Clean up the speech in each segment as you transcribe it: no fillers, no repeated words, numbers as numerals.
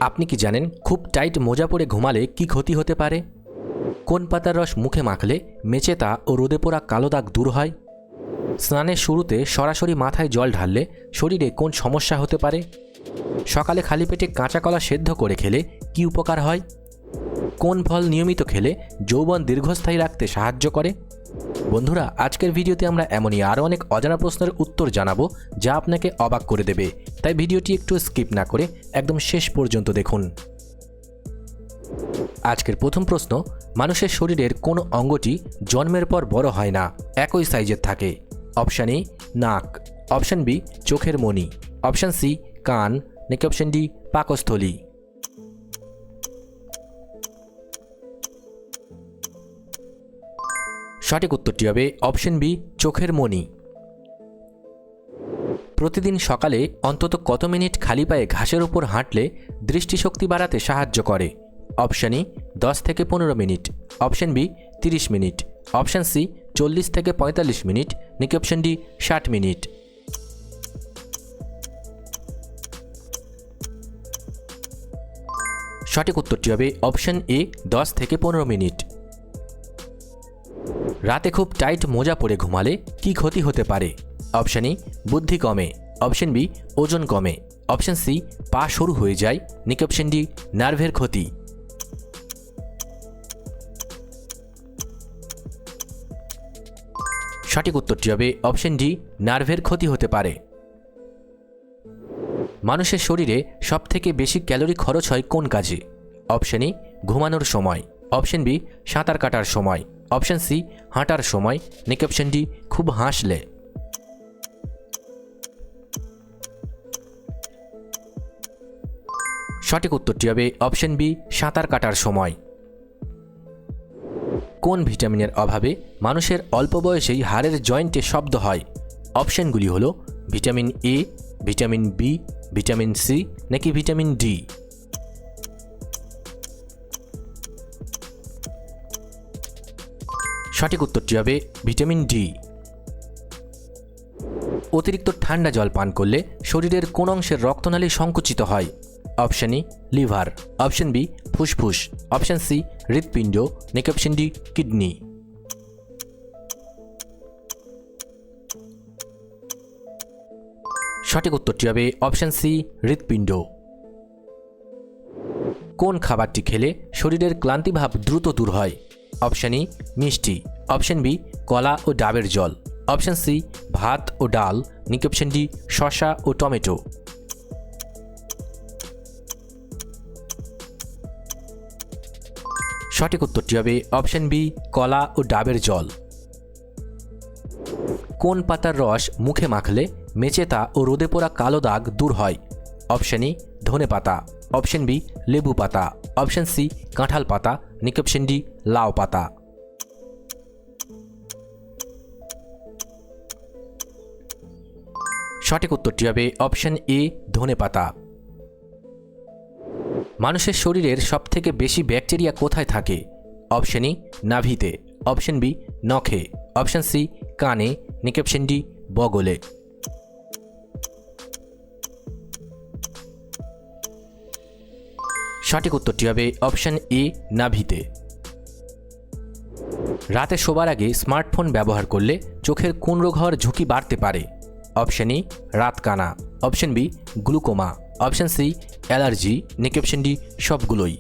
আপনি কি জানেন খুব টাইট মোজা পরে ঘুমালে কি ক্ষতি হতে পারে? কোন পাতার রস মুখে মাখলে মেচেতা ও রোদে পোড়া কালো দাগ দূর হয়? স্নানের শুরুতে সরাসরি মাথায় জল ঢাললে শরীরে কোন সমস্যা হতে পারে? সকালে খালি পেটে কাঁচা কলা সেদ্ধ করে খেলে কি উপকার হয়? কোন ফল নিয়মিত খেলে যৌবন দীর্ঘস্থায়ী রাখতে সাহায্য করে? বন্ধুরা, আজকের ভিডিওতে আমরা এমনই আরও অনেক অজানা প্রশ্নের উত্তর জানাবো যা আপনাকে অবাক করে দেবে। তাই ভিডিওটি একটু স্কিপ না করে একদম শেষ পর্যন্ত দেখুন। আজকের প্রথম প্রশ্ন, মানুষের শরীরের কোন অঙ্গটি জন্মের পর বড় হয় না, একই সাইজের থাকে? অপশান এ নাক, অপশান বি চোখের মণি, অপশান সি কান, নাকি অপশান ডি পাকস্থলী? সঠিক উত্তরটি হবে অপশন বি চোখের মণি। প্রতিদিন সকালে অন্তত কত মিনিট খালি পায়ে ঘাসের উপর হাঁটলে দৃষ্টিশক্তি বাড়াতে সাহায্য করে? অপশান ই 10 থেকে 15 minute, option B 30 minute, option C 40 থেকে 45 মিনিট, নাকি অপশান ডি 60 মিনিট? সঠিক উত্তরটি হবে অপশান এ 10 থেকে 15 মিনিট। রাতে খুব টাইট মোজা পরে ঘুমালে কি ক্ষতি হতে পারে? অপশান ই বুদ্ধি কমে, অপশান বি ওজন কমে, অপশান সি পা সরু হয়ে যায়, নাকি অপশান ডি নার্ভের ক্ষতি? সঠিক উত্তরটি হবে অপশান ডি নার্ভের ক্ষতি হতে পারে। মানুষের শরীরে সবথেকে বেশি ক্যালোরি খরচ হয় কোন কাজে? অপশান ই ঘুমানোর সময়, অপশান বি সাঁতার কাটার সময়, অপশান সি হাঁটার সময়, নাকি অপশান ডি খুব হাসলে? সঠিক উত্তরটি হবে অপশান বি সাঁতার কাটার সময়। কোন ভিটামিনের অভাবে মানুষের অল্প বয়সেই হাড়ের জয়েন্টে শব্দ হয়? অপশানগুলি হলো vitamin A, vitamin B, vitamin C, নাকি ভিটামিন ডি? সঠিক উত্তরটি হবে ভিটামিন ডি। অতিরিক্ত ঠান্ডা জল পান করলে শরীরের কোন অংশের রক্তনালী সংকুচিত হয়? Option A liver, option B ফুসফুস, অপশান সি হৃৎপিণ্ড, নাকি অপশান ডি কিডনি? সঠিক উত্তরটি হবে অপশান সি হৃৎপিণ্ড। কোন খাবারটি খেলে শরীরের ক্লান্তিভাব দ্রুত দূর হয়? অপশান ই মিষ্টি, অপশান বি কলা ও ডাবের জল, অপশান সি ভাত ও ডাল, নাকি অপশান ডি শসা ও টমেটো? সঠিক উত্তরটি হবে অপশান বি কলা ও ডাবের জল। কোন পাতার রস মুখে মাখলে মেচেতা ও রোদে পোড়া কালো দাগ দূর হয়? অপশান ই ধনে পাতা, অপশান বি লেবু পাতা, অপশান সি কাঁঠাল পাতা, নাকি অপশান ডি লাউ পাতা? সঠিক উত্তরটি হবে অপশান এ ধনে পাতা। মানুষের শরীরের সবথেকে বেশি ব্যাকটেরিয়া কোথায় থাকে? অপশান ই নাভিতে, অপশান বি নখে, অপশান সি কানে, নাকি অপশান ডি বগলে? সঠিক উত্তরটি হবে অপশান এ নাভিতে। রাতে শোবার আগে স্মার্টফোন ব্যবহার করলে চোখের কোন রোগ হওয়ার ঝুঁকি বাড়তে পারে? অপশান ই রাতকানা, option B glaucoma, option C allergy, নাকি অপশান ডি সবগুলোই?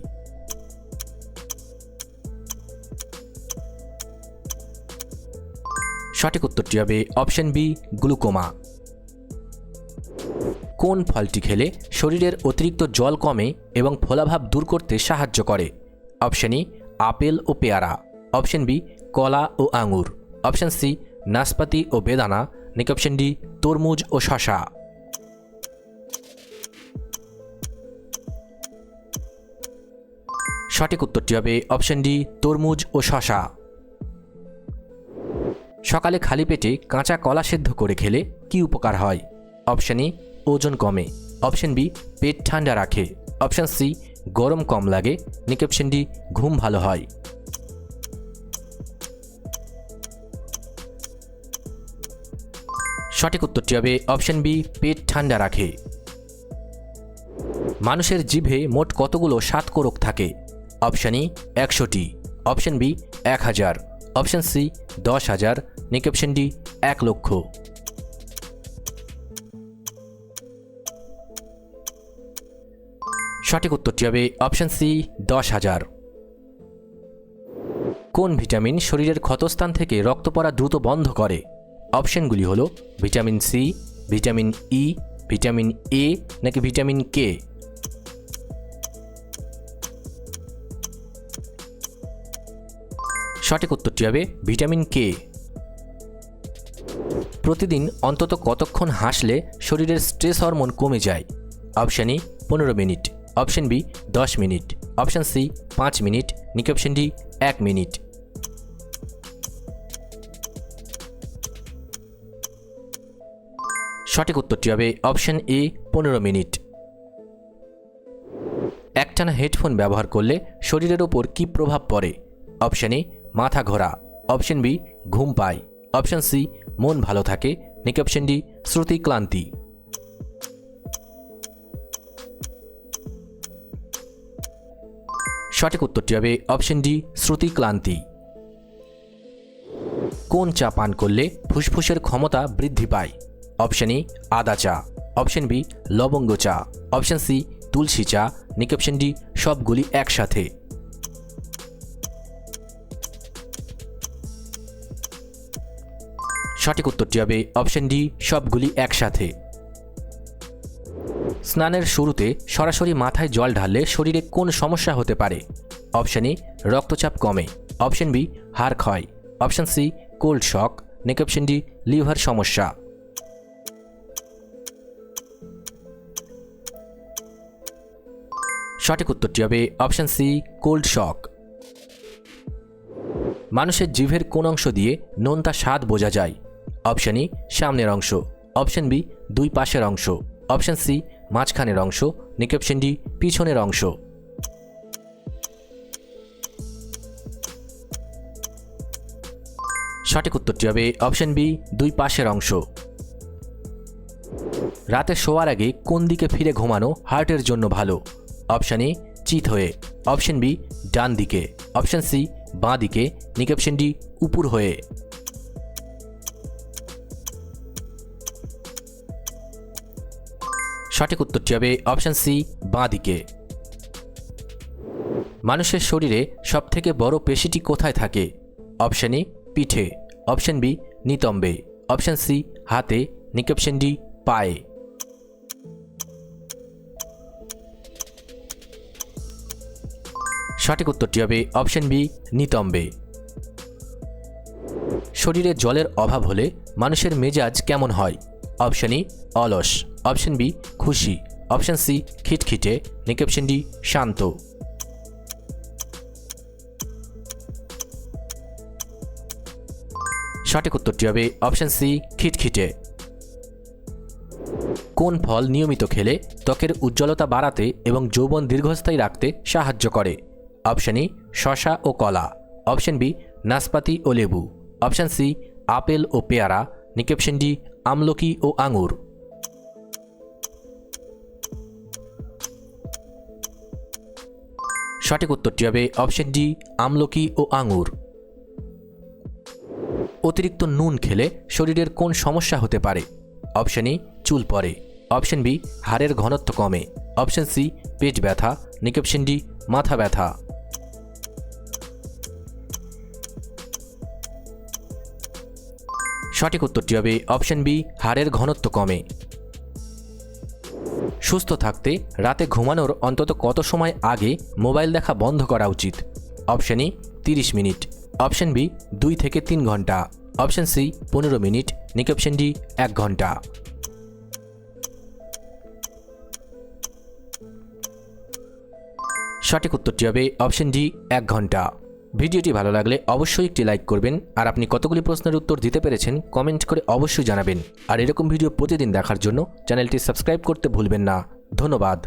সঠিক উত্তরটি হবে অপশান বি গ্লুকোমা। কোন ফলটি খেলে শরীরের অতিরিক্ত জল কমে এবং ফোলাভাব দূর করতে সাহায্য করে? অপশান ই আপেল ও পেয়ারা, অপশান বি কলা ও আঙুর, অপশান সি নাশপাতি ও বেদানা, নাকি অপশান ডি তরমুজ ও শসা? সঠিক উত্তরটি হবে অপশান ডি তরমুজ ও শসা। সকালে খালি পেটে কাঁচা কলা সেদ্ধ করে খেলে কি উপকার হয়? অপশান ই ওজন কমে, অপশান বি পেট ঠান্ডা রাখে, অপশান সি গরম কম লাগে, নাকি অপশান ডি ঘুম ভালো হয়? সঠিক উত্তরটি হবে অপশান বি পেট ঠান্ডা রাখে। মানুষের জিভে মোট কতগুলো স্বাদকোরক থাকে? অপশান ই 100টি, অপশান বি 1000, অপশান সি 10,000, নাকি অপশান ডি 1 লক্ষ। সঠিক উত্তরটি হবে অপশান সি 10,000। কোন ভিটামিন শরীরের ক্ষতস্থান থেকে রক্ত পড়া দ্রুত বন্ধ করে? অপশানগুলি হলো vitamin C, vitamin E, vitamin A, নাকি ভিটামিন কে। সঠিক উত্তরটি হবে ভিটামিন কে। প্রতিদিন অন্তত কতক্ষণ হাসলে শরীরের স্ট্রেস হরমোন কমে যায়? Option A 15 minute, option B 10 minute, option C 5 minute, নাকি অপশান ডি 1 মিনিট। সঠিক উত্তরটি হবে অপশান এ 15 মিনিট। একটানা হেডফোন ব্যবহার করলে শরীরের ওপর কী প্রভাব পড়ে? অপশান এ মাথা ঘোরা, অপশান বি ঘুম পায়, অপশান সি মন ভালো থাকে, নাকি অপশান ডি শ্রুতি ক্লান্তি। সঠিক উত্তরটি হবে অপশান ডি শ্রুতি ক্লান্তি। কোন চা পান করলে ফুসফুসের ক্ষমতা বৃদ্ধি পায়? অপশান এ আদা চা, অপশান বি লবঙ্গ চা, অপশান সি তুলসী চা, নাকি অপশান ডি সবগুলি একসাথে। সঠিক উত্তরটি হবে অপশান ডি সবগুলি একসাথে। স্নানের শুরুতে সরাসরি মাথায় জল ঢাললে শরীরে কোন সমস্যা হতে পারে? অপশান এ রক্তচাপ কমে, অপশান বি হাড় ক্ষয়, অপশান সি কোল্ড শক, নাকি অপশান ডি লিভার সমস্যা। সঠিক উত্তরটি হবে অপশান সি কোল্ড শক। মানুষের জিভের কোন অংশ দিয়ে নোনতা স্বাদ বোঝা যায়? অপশান ই সামনের অংশ, অপশান বি দুই পাশের অংশ, অপশান সি মাঝখানের অংশ, নাকি অপশান ডি পিছনের অংশ। সঠিক উত্তরটি হবে অপশান বি দুই পাশের অংশ। রাতে শোয়ার আগে কোন দিকে ফিরে ঘুমানো হার্টের জন্য ভালো? অপশান এ চিত হয়ে, অপশান বি ডান দিকে, অপশান সি বাঁ দিকে, নাকি অপশান ডি উপর হয়ে। সঠিক উত্তরটি হবে অপশান সি বাঁ দিকে। মানুষের শরীরে সবথেকে বড় পেশিটি কোথায় থাকে? অপশান এ পিঠে, অপশান বি নিতম্বে, অপশান সি হাতে, নাকি অপশান ডি পায়ে। সঠিক উত্তরটি হবে অপশান বি নিতম্বে। শরীরে জলের অভাব হলে মানুষের মেজাজ কেমন হয়? অপশান ই অলস, অপশান বি খুশি, অপশান সি খিটখিটে, নাকি অপশান ডি শান্ত। সঠিক উত্তরটি হবে অপশান সি খিটখিটে। কোন ফল নিয়মিত খেলে ত্বকের উজ্জ্বলতা বাড়াতে এবং যৌবন দীর্ঘস্থায়ী রাখতে সাহায্য করে? অপশান ই শসা ও কলা, অপশান বি নাশপাতি ও লেবু, অপশান সি আপেল ও পেয়ারা, নাকি অপশান ডি আমলকি ও আঙুর। সঠিক উত্তরটি হবে অপশান ডি আমলকি ও আঙুর। অতিরিক্ত নুন খেলে শরীরের কোন সমস্যা হতে পারে? অপশান ই চুল পড়ে, অপশান বি হাড়ের ঘনত্ব কমে, অপশান সি পেট ব্যথা, নাকি অপশান ডি মাথা ব্যথা। সঠিক উত্তরটি হবে অপশান বি হাড়ের ঘনত্ব কমে। সুস্থ থাকতে রাতে ঘুমানোর অন্তত কত সময় আগে মোবাইল দেখা বন্ধ করা উচিত? Option A 30 minute, option B 2 থেকে 3 ঘন্টা, অপশান সি 15 মিনিট, নাকি অপশান ডি 1 ঘন্টা। সঠিক উত্তরটি হবে অপশান ডি 1 ঘন্টা। ভিডিওটি ভালো লাগলে অবশ্যই একটি লাইক করবেন, আর আপনি কতগুলি প্রশ্নের উত্তর দিতে পেরেছেন কমেন্ট করে অবশ্যই জানাবেন। আর এরকম ভিডিও প্রতিদিন দেখার জন্য চ্যানেলটি সাবস্ক্রাইব করতে ভুলবেন না। ধন্যবাদ।